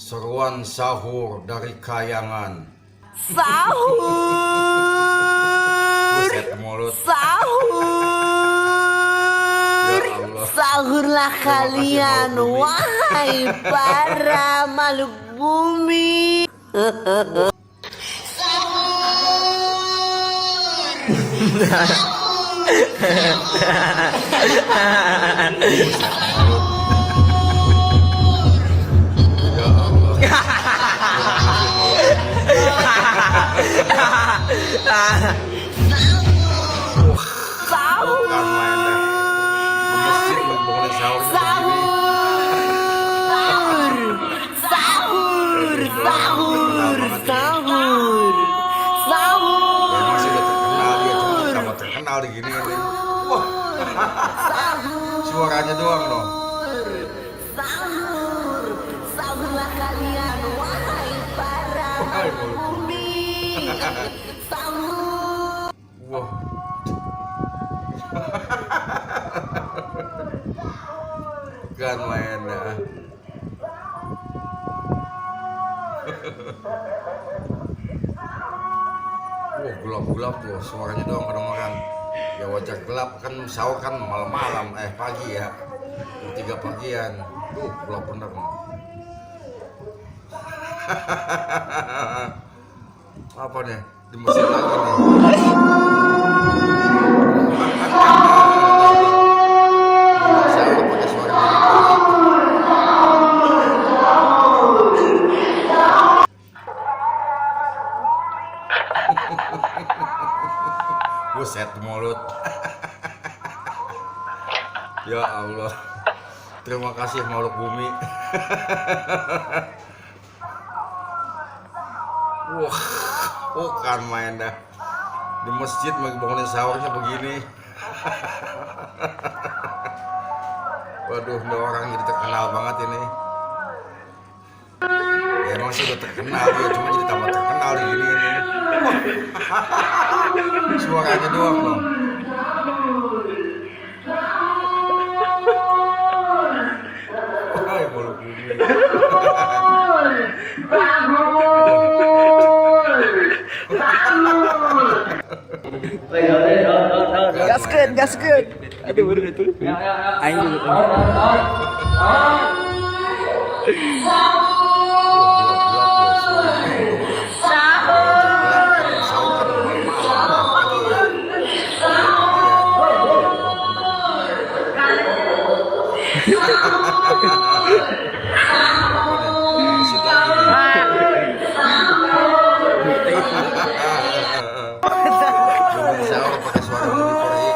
Seruan sahur dari Kayangan. Sahur, Buset mulut. sahur, Ya Allah. sahurlah Terima kasih, kalian, makhluk bumi. wahai para makhluk bumi. Ya Allah. Sahur, Bukan main dah. Di masjid lagi bangunin sahurnya sendiri. sahur, sahur, sahur, sahur, Ya, masih udah terkenal dia, cuma sahur. tambah terkenal di gini ini. Wah, suaranya doang dong. Sahur, sahurlah kalian, wahai para Wahai makhluk bumi. Sahur. Wah. Bukan main dah. Wah, gelap-gelap tuh, suaranya doang kedengeran. Ya wajar gelap kan, sahur kan malam-malam, pagi ya. Jam 3 pagian. Tuh, gelap bener. Apa nih? Di masjid lagi nih. Sahur pakai suara begini. Buset mulut. Ya Allah. Terima kasih makhluk bumi. Wah, bukan main dah. Di masjid lagi bangunin sahurnya begini. Waduh, ini orang jadi terkenal banget ini. Ya emang sih udah terkenal dia, cuma jadi tambah terkenal di gini ini. Suaranya doang dong. Wahai makhluk bumi. Gaskeun, gaskeun. Aduh, baru itu. Aing dulu. Sahur pakai suara begini, Pori.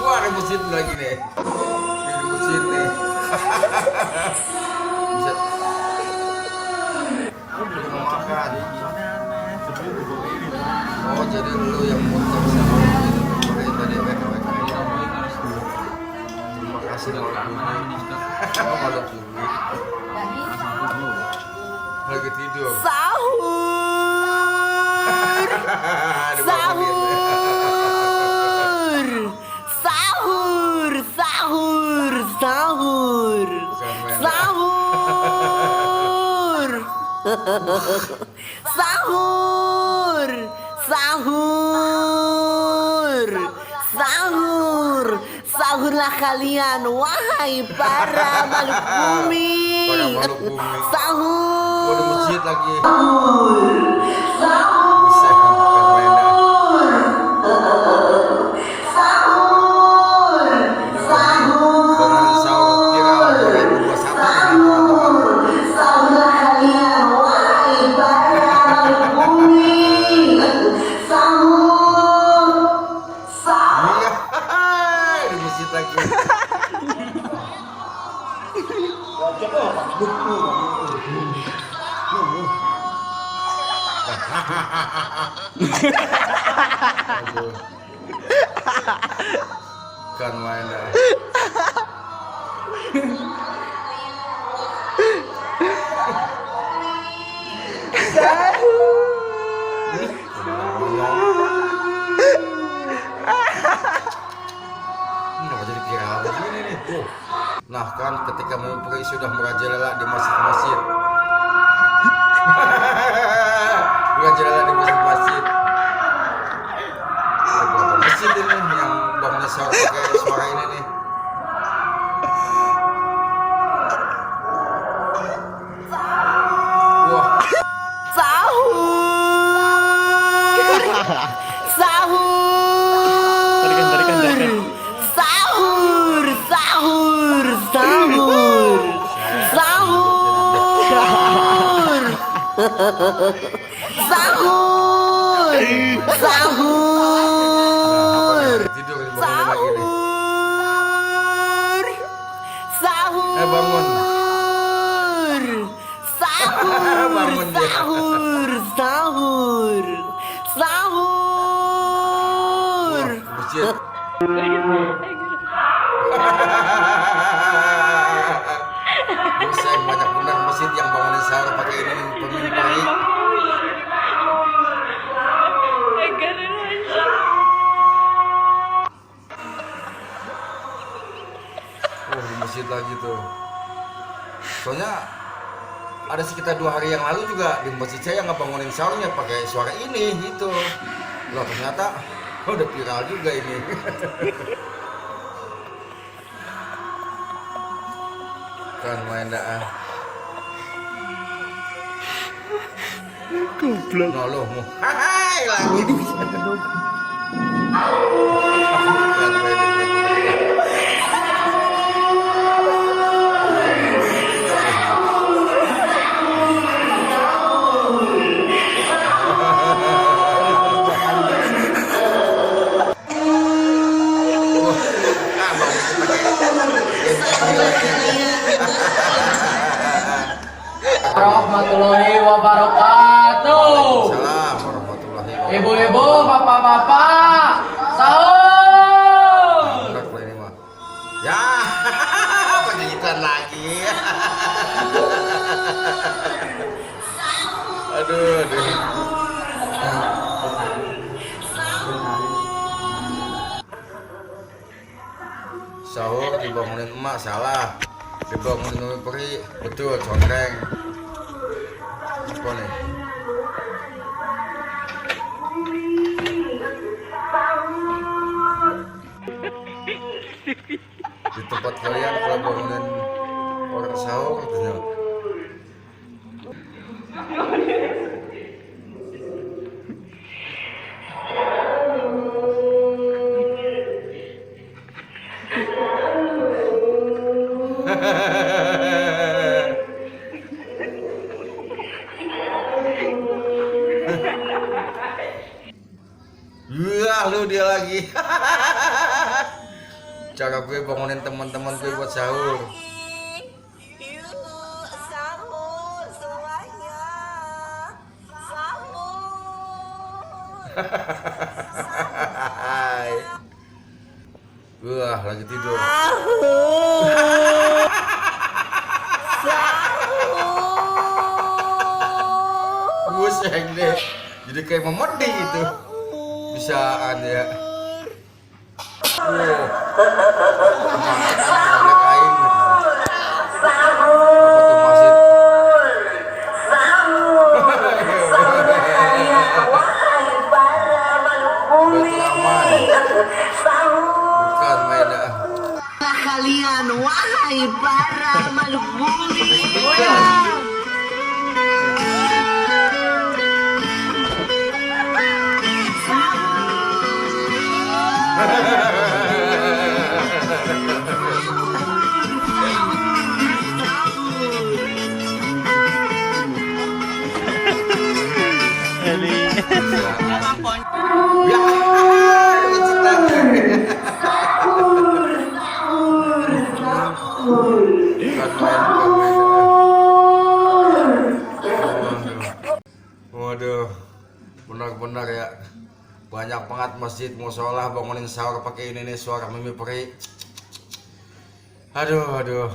Wah, ada mesin lagi nih. Ini mesin nih. Buset. Belum mau makan. Oh, jadi lu yang muter sama itu kemarin tadi WK-WK ini. Terima kasih makhluk bumi. Oh, makhluk bumi. Lagi tidur. Sahur, sahur, sahur, sahur, sahur, sahur, sahur, sahur, sahurlah kalian, wahai para makhluk bumi. Para makhluk bumi. Sahur. Oh, ada masjid lagi. Buset, bukan main dah. Bangunin sahur viral 2021 ini, teman-teman. Iya, di masjid lagi. Aduh. Kan main dah. Kenapa jadi viral begini nih? Nah kan ketika mempelai sudah merajalela di masjid-masjid. Merajalela di masjid-masjid. Ada berapa masjid ini yang bangunnya sahur pakai suara ini nih? Wah. Sahur. Tarikan. Sahur. Tidur dibangunin lagi nih. Sahur. Bangun. Sahur. Bangun dia. Masjid. Bisa banyak benar masjid yang bangunin sahur pakai ini pemimpin. Di masjid lagi tuh. Soalnya ada sekitar 2 hari yang lalu juga di masjid saya nggak bangunin sahurnya pakai suara ini gitu. Loh ternyata udah viral juga ini. Kan main dah. Goblok. No lo mau. Hai lagi. Kan main dah. Warahmatullahi wabarakatuh. Salam warahmatullahi wabarakatuh. Ibu-ibu, bapak-bapak, sahur. Berat lah ini mah. Ya, pakai iklan lagi. Aduh. Sahur dibangunin emak salah. Dibangunin Umi Peri betul contreng. Apa nih? Di tempat kalian kalau bangunin orang sahur katanya. Wah, lu dia lagi. Cara gue bangunin teman-teman gue buat sahur. Yuk, sahur semuanya. Sahur. Wah, lagi tidur. Buseng deh. Jadi kayak memedi gitu. Bisaan ya. Kain. Foto masjid. Betul aman. Bukan main dah. Kalian, wahai para makhluk bumi. Ya, waduh, benar-benar ya banyak semangat masjid musola bangunin sahur pakai ini nih suara Mimi Peri. Aduh.